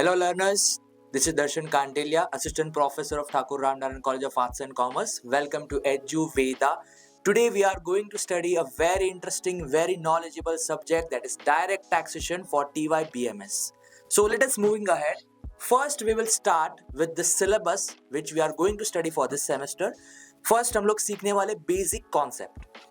Hello learners, this is Darshan Kandelia, Assistant Professor of Thakur Ramnaran College of Arts and Commerce. Welcome to EduVeda. Today we are going to study a very interesting, very knowledgeable subject, that is direct taxation for TYBMS. So let us moving ahead. First we will start with the syllabus which we are going to study for this semester. First हम लोग सीखने वाले basic concept.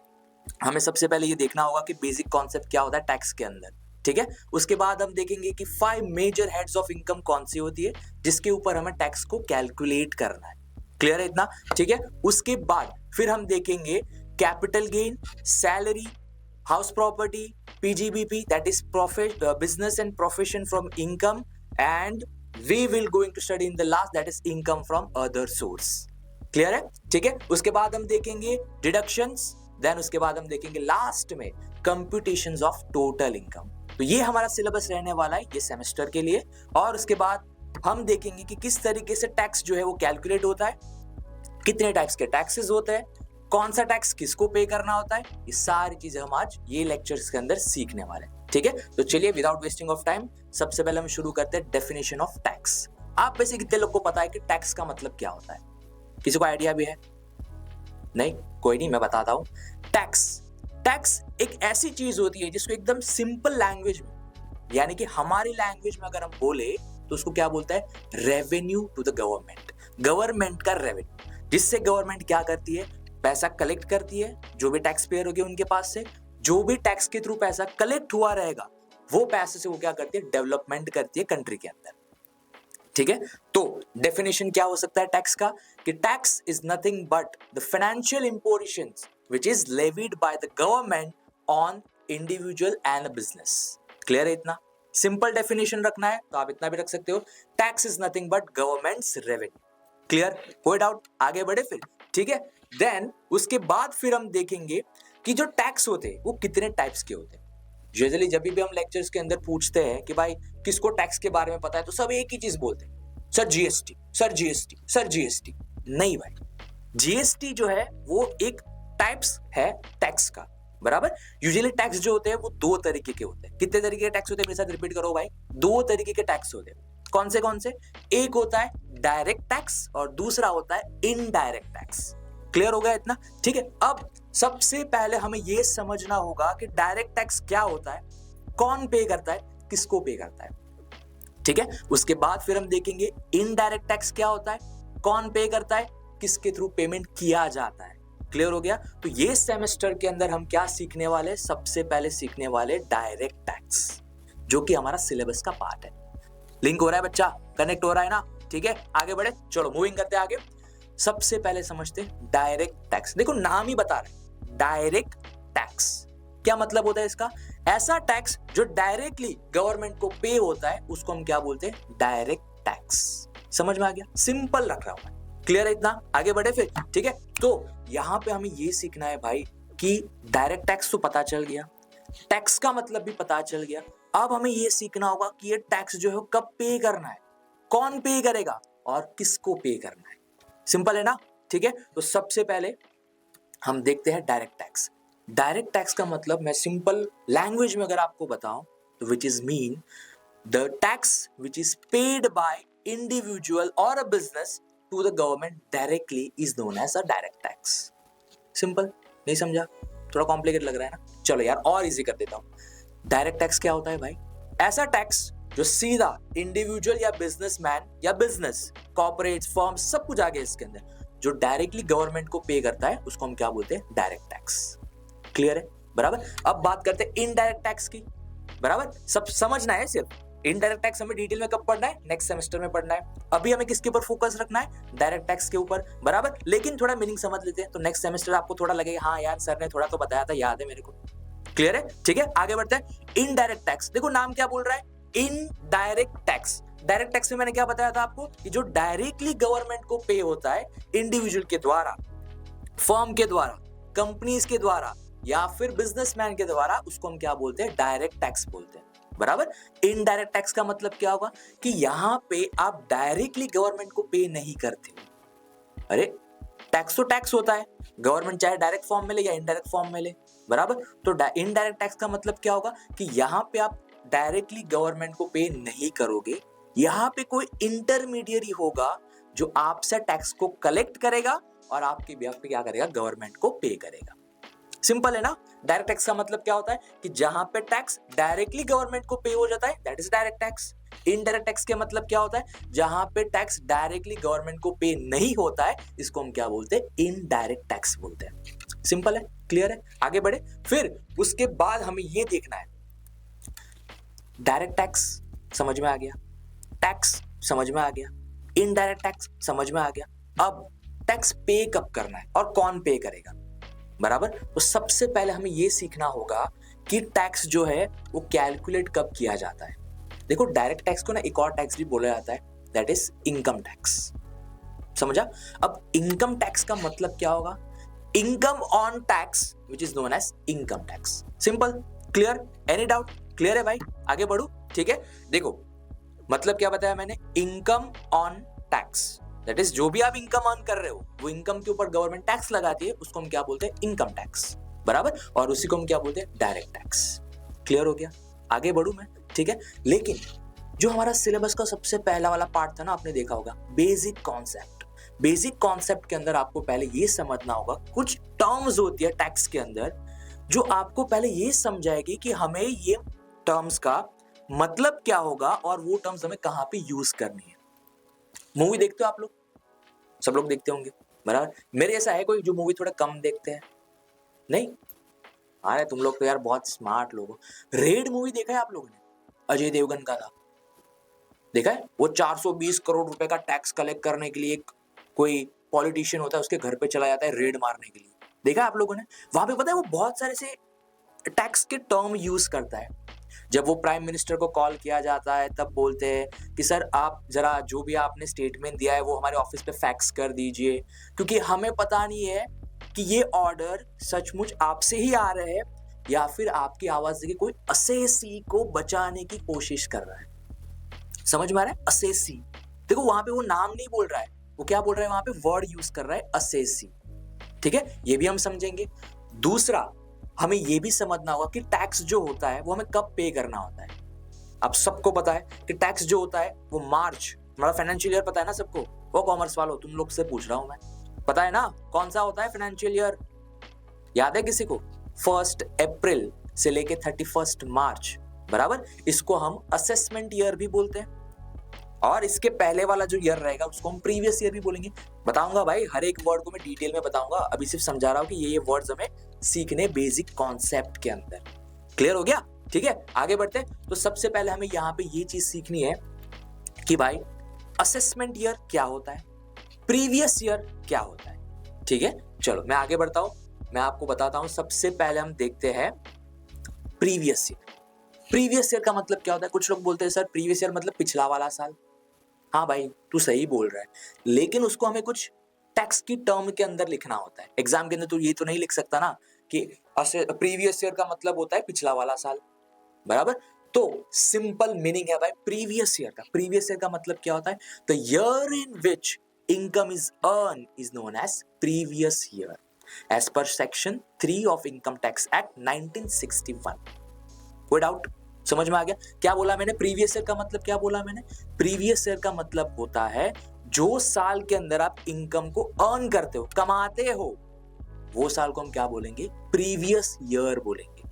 हमें सबसे पहले ये देखना होगा कि बेसिक कॉन्सेप्ट क्या होता है टैक्स के अंदर. ठीक है, उसके बाद हम देखेंगे कि 5 मेजर हेड्स ऑफ इनकम कौन सी होती है जिसके ऊपर हमें टैक्स को कैलकुलेट करना है. क्लियर है इतना? ठीक है, उसके बाद फिर हम देखेंगे capital gain, salary, house property, PGBP, that is profit, business and profession from income, and we will going to study in the last, that is income from other source. Clear है? ठीक है, उसके बाद हम देखेंगे डिडक्शंस, देन उसके बाद हम देखेंगे लास्ट में कंप्यूटेशंस ऑफ टोटल इनकम. तो ये हमारा सिलेबस रहने वाला है ये सेमेस्टर के लिए. और उसके बाद हम देखेंगे कि किस तरीके से टैक्स जो है वो कैलकुलेट होता है, कितने टाइप्स के टैक्सेस होते हैं, कौन सा टैक्स किसको पे करना होता है, ये सारी चीजें हम आज ये लेक्चर्स के अंदर सीखने वाले हैं. ठीक है, तो चलिए विदाउट वेस्टिंग ऑफ टाइम सबसे पहले हम शुरू करते हैं डेफिनेशन ऑफ टैक्स. आप में से कितने लोग को पता है कि टैक्स का मतलब क्या होता है? किसी को आइडिया भी है? नहीं, कोई नहीं, मैं बताता हूं. टैक्स एक ऐसी चीज होती है जिसको एकदम सिंपल लैंग्वेज में, यानी कि हमारी लैंग्वेज में अगर हम बोले तो उसको क्या बोलता है? Revenue to the government. Government का रेवेन्यू, जिससे गवर्नमेंट क्या करती है? पैसा कलेक्ट करती है. जो भी टैक्स पेयर होंगे उनके पास से जो भी टैक्स के थ्रू पैसा कलेक्ट हुआ रहेगा वो पैसे से वो क्या करती है? डेवलपमेंट करती है कंट्री के अंदर. ठीक है, तो डेफिनेशन क्या हो सकता है टैक्स का? कि tax is nothing but the financial impositions which is levied by the government on individual and business. Clear है इतना? सिंपल डेफिनेशन रखना है तो आप इतना भी रख सकते हो, tax is nothing but governments revenue. Clear? कोई डाउट? आगे बढ़े फिर. ठीक है, देन उसके बाद फिर हम देखेंगे कि जो टैक्स होते हैं वो कितने टाइप्स के होते हैं. यूजुअली जब भी हम लेक्चर्स के अंदर पूछते हैं कि भाई किसको टैक्स के बारे में पता है, तो सब एक ही चीज बोलते हैं, sir GST, sir GST, sir GST. नहीं भाई, जीएसटी जो है वो एक टाइप्स है टैक्स का. बराबर? यूजुअली टैक्स जो होते हैं वो दो तरीके के होते हैं. कितने तरीके के टैक्स होते हैं मेरे साथ रिपीट करो भाई. दो तरीके के टैक्स होते हैं. कौन से? एक होता है डायरेक्ट टैक्स और दूसरा होता है इनडायरेक्ट टैक्स. क्लियर हो गया इतना? ठीक है, अब सबसे पहले हमें यह समझना होगा कि डायरेक्ट टैक्स क्या होता है, कौन पे करता है, किसको पे करता है. ठीक है, उसके बाद फिर हम देखेंगे इनडायरेक्ट टैक्स क्या होता है, कौन पे करता है, किसके थ्रू पेमेंट किया जाता है. क्लियर हो गया? तो ये सेमेस्टर के अंदर हम क्या सीखने वाले? सबसे पहले सीखने वाले डायरेक्ट टैक्स, जो कि हमारा सिलेबस का पार्ट है. लिंक हो रहा है बच्चा? कनेक्ट हो रहा है ना? ठीक है, आगे बढ़े. चलो मूविंग करते हैं आगे. सबसे पहले समझते हैं डायरेक्ट टैक्स. देखो नाम ही बता रहे हैं, डायरेक्ट टैक्स. क्या मतलब होता है इसका? ऐसा टैक्स जो डायरेक्टली गवर्नमेंट को पे होता है उसको हम क्या बोलते हैं? Direct tax. समझ में आ गया? सिंपल रख रहा हूं. क्लियर है इतना? आगे बढ़े फिर. ठीक है, तो यहां पे हमें ये सीखना है भाई कि डायरेक्ट टैक्स तो पता चल गया, टैक्स का मतलब भी पता चल गया. अब हमें ये सीखना होगा कि ये टैक्स जो है कब पे करना है, कौन पे करेगा और किसको पे करना है. सिंपल है ना? ठीक है, तो सबसे पहले हम देखते हैं डायरेक्ट टैक्स. डायरेक्ट टैक्स का मतलब मैं सिंपल लैंग्वेज में अगर आपको बताऊं तो which is mean the tax which is paid by individual और a business to the government directly is known as a direct tax. Simple? नहीं समझा? थोड़ा कॉम्प्लिकेट लग रहा है ना? चलो यार और इजी कर देता हूं. डायरेक्ट टैक्स क्या होता है भाई? ऐसा टैक्स जो सीधा इंडिविजुअल या बिजनेसमैन या बिजनेस, कॉर्पोरेट, फर्म, सब कुछ आ गया इसके अंदर, जो डायरेक्टली गवर्नमेंट को पे करता है उसको हम क्या बोलते हैं? Direct tax. क्लियर है? बराबर. अब बात करते हैं इनडायरेक्ट टैक्स की. बराबर? सब समझना है. सिर्फ इनडायरेक्ट टैक्स हमें डिटेल में कब पढ़ना है? नेक्स्ट सेमेस्टर में पढ़ना है. अभी हमें किसके ऊपर फोकस रखना है? डायरेक्ट टैक्स के ऊपर. बराबर, लेकिन थोड़ा मीनिंग समझ लेते हैं तो नेक्स्ट सेमेस्टर आपको थोड़ा लगेगा हाँ यार सर ने थोड़ा तो बताया था, याद है मेरे को. क्लियर है? ठीक है, आगे बढ़ते हैं. इनडायरेक्ट टैक्स, देखो नाम क्या बोल रहा है? Indirect tax. डायरेक्ट टैक्स में मैंने क्या बताया था आपको कि जो डायरेक्टली गवर्नमेंट को पे होता है इंडिविजुअल के द्वारा, फर्म के द्वारा, कंपनीज के द्वारा या फिर बिजनेसमैन के द्वारा, उसको हम क्या बोलते हैं? डायरेक्ट टैक्स बोलते हैं. बराबर. इनडायरेक्ट टैक्स का मतलब क्या होगा कि यहां पे आप डायरेक्टली गवर्नमेंट को पे नहीं करते. अरे टैक्स तो टैक्स होता है, गवर्नमेंट चाहे डायरेक्ट फॉर्म में ले या इनडायरेक्ट फॉर्म में ले. बराबर. तो इनडायरेक्ट टैक्स का मतलब क्या होगा कि यहां पे आप डायरेक्टली गवर्नमेंट को पे नहीं करोगे, यहाँ पे कोई इंटरमीडियरी होगा जो आपसे टैक्स को कलेक्ट करेगा और आपके बिहाफ पे क्या करेगा, गवर्नमेंट को पे करेगा। सिंपल है ना। डायरेक्ट टैक्स का मतलब क्या होता है कि जहां पे टैक्स डायरेक्टली गवर्नमेंट को पे हो जाता है, that is direct tax. Indirect tax के मतलब क्या होता है, जहां पे टैक्स डायरेक्टली गवर्नमेंट को पे नहीं होता है, इसको हम क्या बोलते हैं, इनडायरेक्ट टैक्स बोलते हैं। सिंपल है, क्लियर है, आगे बढ़े। फिर उसके बाद हमें ये देखना है, डायरेक्ट टैक्स समझ में आ गया, टैक्स समझ में आ गया, इनडायरेक्ट टैक्स समझ में आ गया। अब टैक्स पे कब करना है और कौन पे करेगा, बराबर। तो सबसे पहले हमें यह सीखना होगा कि टैक्स जो है वो कैलकुलेट कब किया जाता है। देखो, डायरेक्ट टैक्स को ना एक और टैक्स भी बोला जाता है, दैट इज इनकम टैक्स। समझा। अब इनकम टैक्स का मतलब क्या होगा, income on tax which is known as income tax. Simple, clear, any doubt? Clear है भाई, आगे बढ़ू, ठीक है। देखो मतलब क्या बताया मैंने, income on tax, that is जो भी आप इनकम अर्न कर रहे हो वो इनकम के ऊपर गवर्नमेंट टैक्स लगाती है, उसको हम क्या बोलते हैं, इनकम टैक्स, बराबर। और उसी को हम क्या बोलते हैं, डायरेक्ट टैक्स। क्लियर हो गया, आगे बढ़ू मैं, ठीक है। लेकिन जो हमारा सिलेबस का सबसे पहला वाला पार्ट था ना, आपने देखा होगा बेसिक कॉन्सेप्ट। बेसिक कॉन्सेप्ट के अंदर आपको पहले ये समझना होगा, कुछ टर्म्स होती है टैक्स के अंदर जो आपको पहले ये समझाएगी कि हमें ये टर्म्स का मतलब क्या होगा और वो टर्म्स हमें कहां पे यूज करनी है। मूवी देखते हो आप लोग, सब लोग देखते होंगे, बराबर। मेरे ऐसा है कोई जो मूवी थोड़ा कम देखते हैं? नहीं? अरे तुम लोग तो यार बहुत स्मार्ट लोग हो। रेड मूवी देखा है आप लोगों ने? अजय देवगन का था, देखा है? वो 420 करोड़ रुपए का टैक्स कलेक्ट करने के लिए एक कोई पॉलिटिशियन होता है, उसके घर पे चला जाता है रेड मारने के लिए। देखा है आप लोगों ने? वहां पे पता है वो बहुत सारे से टैक्स के टर्म यूज करता है। जब वो प्राइम मिनिस्टर को कॉल किया जाता है तब बोलते हैं कि सर आप जरा जो भी आपने स्टेटमेंट दिया है वो हमारे ऑफिस पे फैक्स कर दीजिए, क्योंकि हमें पता नहीं है कि ये ऑर्डर सचमुच आपसे ही आ रहे हैं या फिर आपकी आवाज से कोई असेसी को बचाने की कोशिश कर रहा है। समझ में आ रहा है? असेसी। देखो वहां पे वो नाम नहीं बोल रहा है, वो क्या बोल रहा है, वहां पे वर्ड यूज कर रहा है, असेसी। ठीक है, ये भी हम समझेंगे। दूसरा, हमें ये भी समझना होगा कि टैक्स जो होता है वो हमें कब पे करना होता है। अब सबको पता है कि टैक्स जो होता है वो मार्च, हमारा फाइनेंशियल ईयर पता है ना सबको, वो कॉमर्स वालों तुम लोग से पूछ रहा हूं मैं, पता है ना कौन सा होता है फाइनेंशियल ईयर? याद है किसी को? 1 अप्रैल से लेके 31 मार्च, बराबर। इसको हम असेसमेंट ईयर भी बोलते हैं और इसके पहले वाला जो ईयर रहेगा उसको हम प्रीवियस ईयर भी बोलेंगे। बताऊंगा भाई, हर एक वर्ड को मैं डिटेल में बताऊंगा, अभी सिर्फ समझा रहा हूं कि ये वर्ड्स हमें सीखने बेसिक कॉन्सेप्ट के अंदर। क्लियर हो गया? ठीक है, आगे बढ़ते हैं। तो सबसे पहले हमें यहाँ पे ये चीज सीखनी है कि भाई असेसमेंट ईयर क्या होता है, प्रीवियस ईयर क्या होता है। ठीक है, चलो मैं आगे बढ़ता हूं, मैं आपको बताता हूं। सबसे पहले हम देखते हैं प्रीवियस ईयर। प्रीवियस ईयर का मतलब क्या होता है? कुछ लोग बोलते हैं सर प्रीवियस ईयर मतलब पिछला वाला साल। हाँ भाई तू सही बोल रहा है, लेकिन उसको हमें कुछ टैक्स की टर्म के अंदर लिखना होता है। एग्जाम के अंदर तो ये तो नहीं लिख सकता ना कि प्रीवियस ईयर का मतलब होता है पिछला वाला साल, बराबर। तो सिंपल मीनिंग है भाई प्रीवियस ईयर का। प्रीवियस ईयर का मतलब क्या होता है? The year in which income is earn is known as previous year as per section 3 of income tax act 1961। कोई डाउट? समझ में आ गया क्या बोला मैंने? प्रीवियस ईयर का मतलब क्या बोला मैंने? प्रीवियस ईयर का मतलब होता है जो साल के अंदर आप इनकम को अर्न करते हो, कमाते हो, वो साल को हम क्या बोलेंगे? प्रीवियस ईयर बोलेंगे।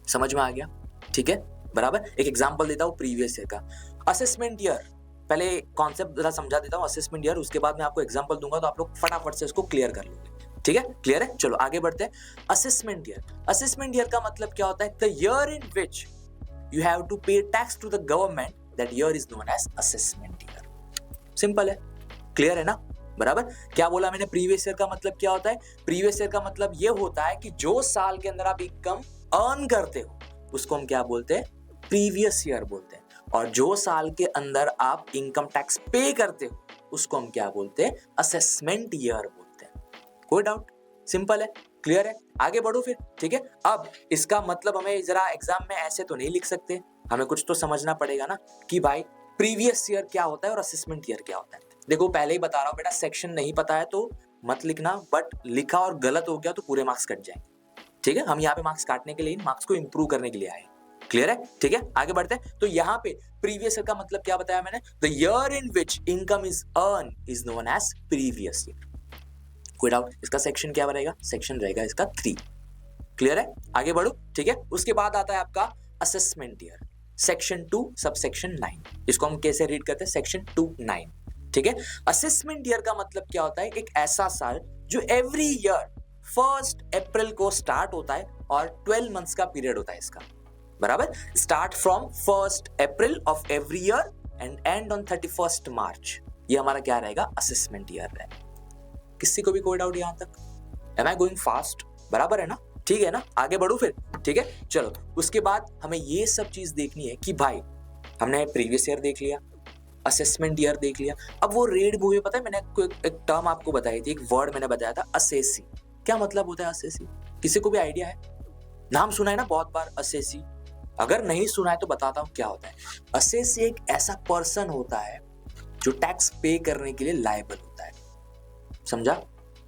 समझ में आ गया? ठीक है, बराबर। एक एग्जांपल देता हूं प्रीवियस ईयर का। असेसमेंट ईयर, पहले कॉन्सेप्ट जरा समझा देता हूं असेसमेंट ईयर, उसके बाद मैं आपको एग्जांपल दूंगा तो आप लोग फटाफट से इसको क्लियर कर लोगे। ठीक है, क्लियर है? चलो आगे बढ़ते हैं। असेसमेंट ईयर, असेसमेंट ईयर का मतलब क्या होता है? The year in which you have to pay tax to the government, that year is known as assessment year. Simple है, क्लियर है ना, बराबर। क्या बोला मैंने? प्रीवियस ईयर का मतलब क्या होता है? प्रीवियस ईयर का मतलब ये होता है कि जो साल के अंदर आप इनकम अर्न करते हो उसको हम क्या बोलते हैं? प्रीवियस ईयर बोलते हैं। और जो साल के अंदर आप इनकम टैक्स पे करते हो उसको हम क्या बोलते हैं? असेसमेंट ईयर बोलते हैं। कोई डाउट? सिंपल है, क्लियर है, आगे बढ़ो फिर। ठीक है, अब इसका मतलब हमें जरा एग्जाम में ऐसे तो नहीं लिख सकते, हमें कुछ तो समझना पड़ेगा ना कि भाई प्रीवियस ईयर क्या होता है और असेसमेंट ईयर क्या होता है। देखो पहले ही बता रहा हूं बेटा, सेक्शन नहीं पता है तो मत लिखना, बट लिखा और गलत हो गया तो पूरे मार्क्स कट जाएंगे। ठीक है, हम यहाँ पे मार्क्स काटने के लिए, मार्क्स को इंप्रूव करने के लिए आए। क्लियर है? ठीक है, आगे बढ़ते हैं। तो यहाँ पे प्रीवियस ईयर का मतलब क्या बताया मैंने? The year in which income is earn is known as previous year. कोई डाउट? इसका सेक्शन क्या रहेगा? सेक्शन रहेगा इसका 3। क्लियर है? आगे बढ़ो। ठीक है, उसके बाद आता है आपका assessment year, section 2 sub section 9। इसको हम कैसे रीड करते हैं? सेक्शन 2(9). ठीक है, असेसमेंट ईयर का मतलब क्या होता है? एक ऐसा साल जो एवरी ईयर 1 अप्रैल को स्टार्ट होता है और 12 मंथ्स का पीरियड होता है इसका, बराबर। Start from 1 April of every year and and on 31 मार्च। ये हमारा क्या रहेगा? असेसमेंट ईयर रहेगा। किसी को भी कोई डाउट यहां तक? Am I going fast? बराबर है ना? ठीक है ना? आगे बढ़ू फिर। ठीक है, चलो उसके बाद हमें ये सब चीज देखनी है कि भाई हमने प्रीवियस ईयर देख लिया, असेसमेंट ईयर देख लिया, अब वो रेड बुक में पता है मैंने एक टर्म आपको बताई थी, एक वर्ड मैंने बताया था, असेसी। क्या मतलब होता है असेसी? किसी को भी आइडिया है? नाम सुना है ना बहुत बार असेसी? अगर नहीं सुना है तो बताता हूं क्या होता है। असेसी एक ऐसा पर्सन होता है जो टैक्स पे करने के लिए लायबल होता है। समझा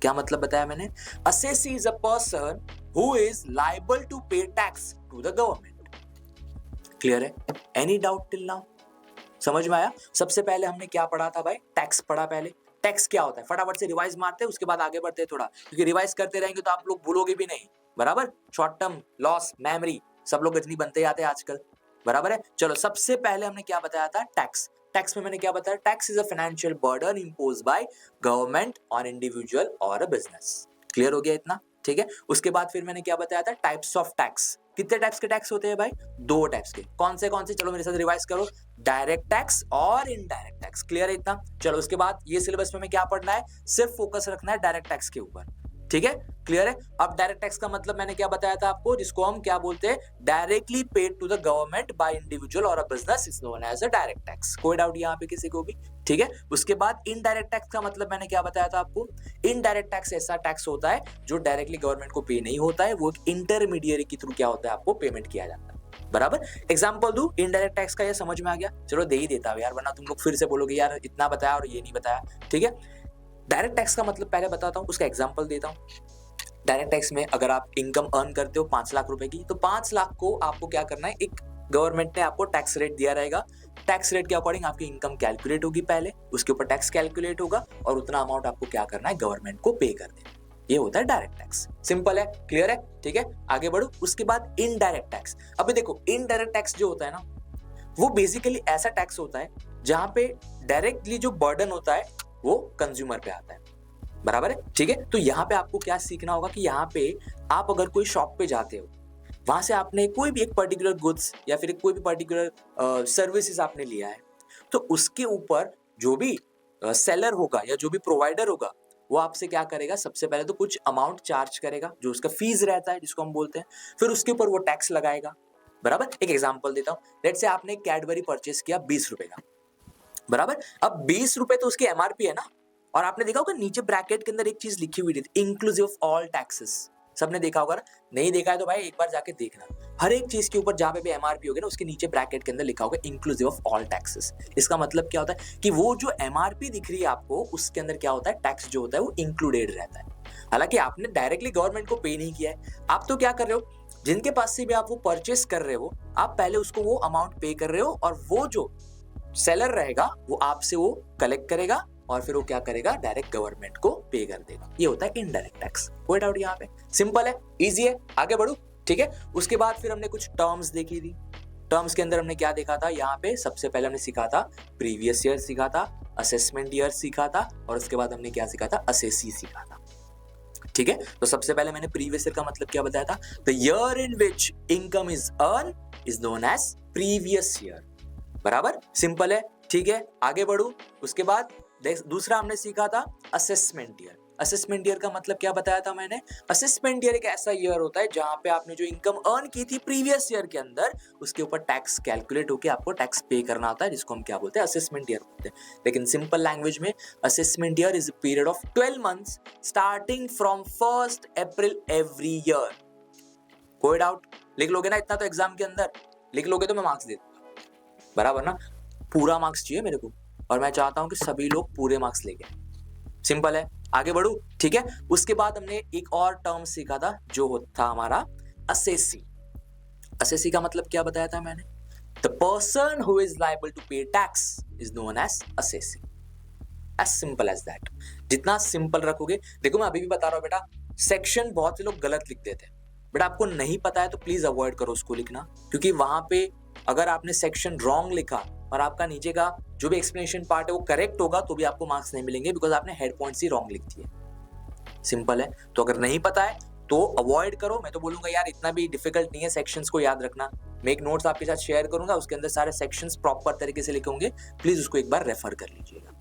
क्या मतलब बताया मैंने? Assessee is a person who is liable to pay tax to the government. Clear है? Any doubt till now? समझ में आया? सबसे पहले हमने क्या पढ़ा था भाई? टैक्स पढ़ा पहले। टैक्स क्या होता है? फटाफट से रिवाइज मारते हैं, उसके बाद आगे बढ़ते हैं थोड़ा, क्योंकि रिवाइज करते रहेंगे तो आप लोग भूलोगे भी नहीं, बराबर। शॉर्ट टर्म लॉस मेमोरी सब लोग इतनी बनते जाते हैं आजकल, बराबर है। चलो सबसे पहले हमने क्या बताया था? टैक्स। टैक्स में मैंने क्या बताया? Tax is a financial burden imposed by government on individual और अ बिजनेस। क्लियर हो गया इतना? ठीक है, उसके बाद फिर मैंने क्या बताया था? Types of tax. कितने टाइप्स के टैक्स होते हैं भाई? 2 टाइप्स के। कौन से? चलो मेरे साथ रिवाइज करो। डायरेक्ट टैक्स और इनडायरेक्ट टैक्स। क्लियर है इतना? चलो उसके बाद ये सिलेबस में हमें क्या पढ़ना है? सिर्फ फोकस रखना है डायरेक्ट टैक्स के ऊपर। ठीक है, क्लियर है? अब डायरेक्ट टैक्स का मतलब मैंने क्या बताया था आपको? जिसको हम क्या बोलते हैं? Directly paid to the government by individual और a business is known as a direct tax. कोई डाउट यहाँ पे किसी को भी? ठीक है, उसके बाद इनडायरेक्ट टैक्स का मतलब मैंने क्या बताया था आपको? इनडायरेक्ट टैक्स ऐसा टैक्स होता है जो डायरेक्टली गवर्नमेंट को पे नहीं होता है, वो एक इंटरमीडियरी के थ्रू क्या होता है? आपको पेमेंट किया जाता है, बराबर। एग्जांपल दूं इनडायरेक्ट टैक्स का? ये समझ में आ गया? चलो दे ही देता हूं यार, वरना तुम लोग फिर से बोलोगे यार इतना बताया और ये नहीं बताया। ठीक है, डायरेक्ट टैक्स का मतलब पहले बताता हूं, उसका एग्जांपल देता हूं। डायरेक्ट टैक्स में अगर आप इनकम अर्न करते हो 5 लाख रुपए की, तो 5 लाख को आपको क्या करना है? एक गवर्नमेंट ने आपको टैक्स रेट दिया रहेगा, टैक्स रेट के अकॉर्डिंग आपकी इनकम कैलकुलेट होगी, पहले उसके ऊपर टैक्स कैलकुलेट होगा और उतना अमाउंट आपको क्या करना है? गवर्नमेंट को पे कर देना। ये होता है डायरेक्ट टैक्स। सिंपल है, क्लियर है? ठीक है, आगे बढ़ो। उसके बाद इनडायरेक्ट टैक्स। अभी देखो इनडायरेक्ट टैक्स जो होता है ना, वो बेसिकली ऐसा टैक्स होता है जहां पे डायरेक्टली जो बर्डन होता है वो कंज्यूमर पे आता है, बराबर है। ठीक है, तो यहाँ पे आपको क्या सीखना होगा कि यहाँ पे आप अगर कोई शॉप पे जाते हो, वहां से आपने कोई भी एक पर्टिकुलर गुड्स या फिर कोई भी पर्टिकुलर सर्विसेज आपने लिया है, तो उसके ऊपर जो भी सेलर होगा या जो भी प्रोवाइडर होगा, वो आपसे क्या करेगा? सबसे पहले तो कुछ अमाउंट चार्ज करेगा, जो उसका फीस रहता है जिसको हम बोलते हैं, फिर उसके ऊपर वो टैक्स लगाएगा, बराबर। एक एग्जांपल देता हूं, लेट्स से आपने कैडबरी परचेस किया 20 रुपए का, बराबर। अब 20 रुपए तो उसकी एमआरपी है ना, और आपने देखा होगा नीचे ब्रैकेट के अंदर एक चीज लिखी हुई थी, इंक्लूसिव ऑफ ऑल टैक्सेस। सबने देखा होगा ना? नहीं देखा है तो भाई एक बार जाके देखना। हर एक चीज के ऊपर जहां पे भी एमआरपी होगी ना, उसके नीचे ब्रैकेट के अंदर लिखा होगा इंक्लूसिव ऑफ ऑल टैक्सेस। इसका मतलब क्या होता है कि वो जो एमआरपी दिख रही है आपको, उसके अंदर क्या होता है? टैक्स जो होता है वो इंक्लूडेड रहता है। हालांकि आपने डायरेक्टली गवर्नमेंट को पे नहीं किया है, आप तो क्या कर रहे हो? जिनके पास से भी आप वो परचेस कर रहे हो, आप पहले उसको वो अमाउंट पे कर रहे हो, और वो जो सेलर रहेगा वो आपसे वो कलेक्ट करेगा और फिर वो क्या करेगा? डायरेक्ट गवर्नमेंट को पे कर देगा। ये होता है इनडायरेक्ट टैक्स। कोई डाउट यहाँ पे? सिंपल है, इजी है, आगे बढ़ो। ठीक है, उसके बाद फिर हमने कुछ टर्म्स देखी थी। टर्म्स के अंदर हमने क्या देखा था? यहाँ पे सबसे पहले हमने सीखा था प्रीवियस ईयर सीखा था, असेसमेंट ईयर सीखा था, और उसके बाद हमने क्या सीखा था? असेसी सीखा था। ठीक है, तो सबसे पहले मैंने प्रीवियस ईयर का मतलब क्या बताया था? The year in which income is earn is known as previous year, बराबर। सिंपल है, ठीक है, आगे बढ़ू। उसके बाद दूसरा हमने सीखा था असेसमेंट ईयर। असेसमेंट ईयर का मतलब क्या बताया था मैंने? असेसमेंट ईयर एक ऐसा ईयर होता है जहां पे आपने जो इनकम अर्न की थी प्रीवियस ईयर के अंदर, उसके ऊपर टैक्स कैलकुलेट होकर आपको टैक्स पे करना होता है, जिसको हम क्या बोलते हैं? असेसमेंट ईयर बोलते हैं। लेकिन सिंपल लैंग्वेज में assessment year is a period of 12 months starting from 1 April every year. कोई डाउट? लिख लोगे ना इतना? तो एग्जाम के अंदर लिख लोगे तो मैं मार्क्स दे दूंगा, बराबर ना? पूरा मार्क्स चाहिए मेरे को, और मैं चाहता हूं कि सभी लोग पूरे मार्क्स लेके। सिंपल है, आगे बढ़ू। ठीक है, उसके बाद हमने एक और टर्म सीखा था जो था हमारा असेसी। एसएससी का मतलब क्या बताया था मैंने? The person who is liable to pay tax is known as assessee. As simple as that. जितना सिंपल रखोगे, देखो मैं अभी भी बता रहा हूं बेटा, सेक्शन बहुत से लोग गलत लिख देते हैं, बट आपको नहीं पता है तो प्लीज अवॉइड करो उसको लिखना, क्योंकि वहां पे अगर आपने सेक्शन रॉन्ग लिखा और आपका नीचे का जो भी एक्सप्लेनेशन पार्ट है वो करेक्ट होगा तो भी आपको मार्क्स नहीं मिलेंगे, बिकॉज आपने हेड पॉइंट्स ही रॉन्ग लिख दिए। सिंपल है। तो अगर नहीं पता है तो अवॉइड करो। मैं तो बोलूंगा यार इतना भी डिफिकल्ट नहीं है सेक्शंस को याद रखना। मैं एक नोट्स आपके साथ शेयर करूंगा, उसके अंदर सारे सेक्शंस प्रॉपर तरीके से लिखे होंगे, प्लीज उसको एक बार रेफर कर लीजिएगा।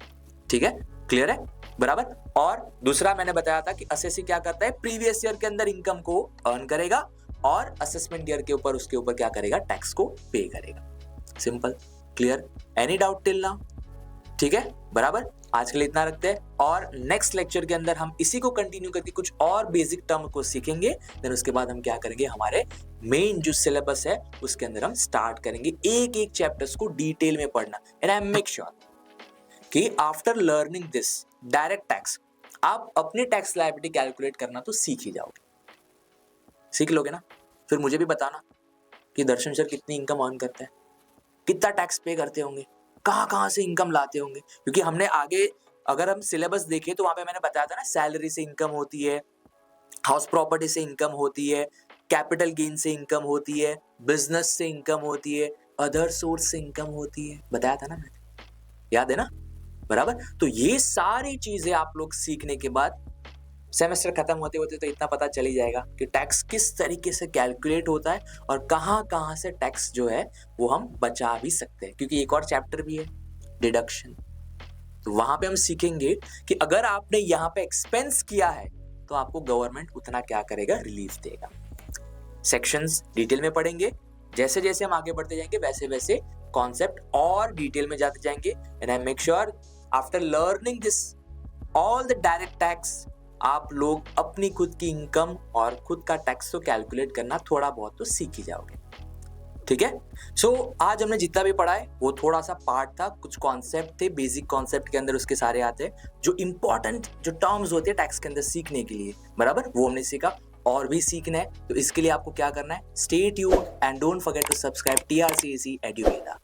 ठीक है, क्लियर है, बराबर। और दूसरा मैंने बताया था कि एसएससी क्या करता है, प्रीवियस ईयर के अंदर इनकम को अर्न करेगा और असेसमेंट ईयर के ऊपर उसके ऊपर क्या करेगा, टैक्स को पे करेगा। Simple, clear, any doubt till now? ठीक है, बराबर। आज के लिए इतना रखते हैं और नेक्स्ट लेक्चर के अंदर हम इसी को कंटिन्यू करके कुछ और बेसिक टर्म को सीखेंगे। देन उसके बाद हम क्या करेंगे, हमारे मेन जो सिलेबस है उसके अंदर हम स्टार्ट करेंगे एक एक चैप्टर्स को डिटेल में पढ़ना। एंड आई मेक श्योर कि after learning this direct tax आप अपनी टैक्स लायबिलिटी कैलकुलेट करना तो सीख ही जाओगे। सीख लोगे ना, फिर मुझे भी बताना कि दर्शन सर कितनी इनकम अर्न करते हैं, कितना टैक्स पे करते होंगे, कहाँ से इनकम लाते होंगे। क्योंकि हमने आगे अगर हम सिलेबस देखें तो वहां पे मैंने बताया था ना, सैलरी से इनकम होती है, हाउस प्रॉपर्टी से इनकम होती है, कैपिटल गेन से इनकम होती है, बिजनेस से इनकम होती है, अदर सोर्स से इनकम होती है, बताया था ना मैंने, याद है ना, बराबर। तो ये सारी चीजें आप लोग सीखने के बाद सेमेस्टर खत्म होते होते तो इतना पता चल ही जाएगा कि टैक्स किस तरीके से कैलकुलेट होता है और कहाँ से टैक्स जो है वो हम बचा भी सकते हैं। क्योंकि एक और चैप्टर भी है डिडक्शन, तो वहां पे हम सीखेंगे कि अगर आपने यहाँ पे एक्सपेंस किया है तो आपको गवर्नमेंट उतना क्या करेगा, रिलीफ देगा। सेक्शंस डिटेल में पढ़ेंगे, जैसे जैसे हम आगे बढ़ते जाएंगे वैसे वैसे कॉन्सेप्ट और डिटेल में जाते जाएंगे। And I make sure after learning this all the direct tax आप लोग अपनी खुद की इनकम और खुद का टैक्स तो कैलकुलेट करना थोड़ा बहुत तो सीख ही जाओगे। ठीक है, सो आज हमने जितना भी पढ़ा है वो थोड़ा सा पार्ट था, कुछ कॉन्सेप्ट थे, बेसिक कॉन्सेप्ट के अंदर उसके सारे आते हैं, जो इंपॉर्टेंट जो टर्म्स होते हैं टैक्स के अंदर सीखने के लिए, बराबर, वो हमने सीखा। और भी सीखना है तो इसके लिए आपको क्या करना है, stay tuned and don't forget to subscribe TRCAC एडुवेदा।